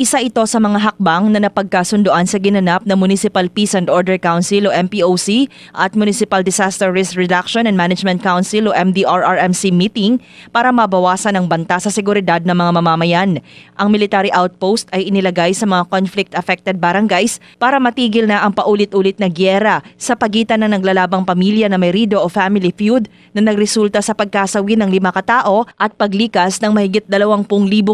Isa ito sa mga hakbang na napagkasundoan sa ginanap na Municipal Peace and Order Council o MPOC at Municipal Disaster Risk Reduction and Management Council o MDRRMC meeting para mabawasan ang banta sa seguridad ng mga mamamayan. Ang military outpost ay inilagay sa mga conflict-affected barangays para matigil na ang paulit-ulit na gyera sa pagitan ng naglalabang pamilya na may rido o family feud na nagresulta sa pagkasawi ng 5 katao at paglikas ng mahigit 20,000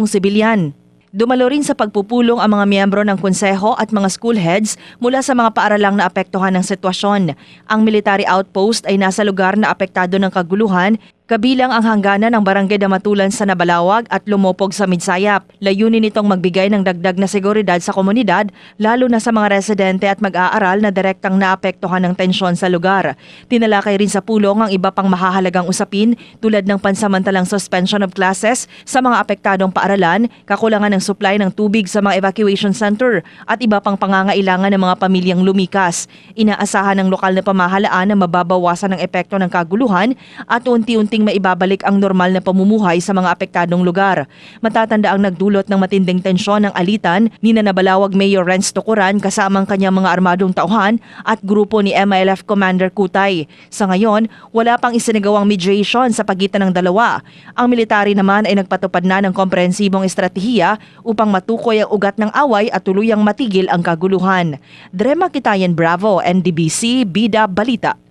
sibilyan. Dumalo rin sa pagpupulong ang mga miyembro ng konseho at mga school heads mula sa mga paaralang naapektuhan ng sitwasyon. Ang military outpost ay nasa lugar na apektado ng kaguluhan, kabilang ang hangganan ng barangay Damatulan sa Nabalawag at Lumopog sa Midsayap. Layunin nitong magbigay ng dagdag na seguridad sa komunidad, lalo na sa mga residente at mag-aaral na direktang naapektuhan ng tensyon sa lugar. Tinalakay rin sa pulong ang iba pang mahahalagang usapin tulad ng pansamantalang suspension of classes sa mga apektadong paaralan, kakulangan ng supply ng tubig sa mga evacuation center at iba pang pangangailangan ng mga pamilyang lumikas. Inaasahan ng lokal na pamahalaan na mababawasan ang epekto ng kaguluhan at unti-unting maibabalik ang normal na pamumuhay sa mga apektadong lugar. Matatanda ang nagdulot ng matinding tensyon ng alitan ni Nabalawag Mayor Renz Tucuran kasama ang kanyang mga armadong tauhan at grupo ni MILF Commander Kutay. Sa ngayon, wala pang isinagawang mediation sa pagitan ng dalawa. Ang military naman ay nagpatupad na ng komprehensibong estratehiya upang matukoy ang ugat ng away at tuluyang matigil ang kaguluhan. Drema Kitayan Bravo, NDBC, Bida Balita.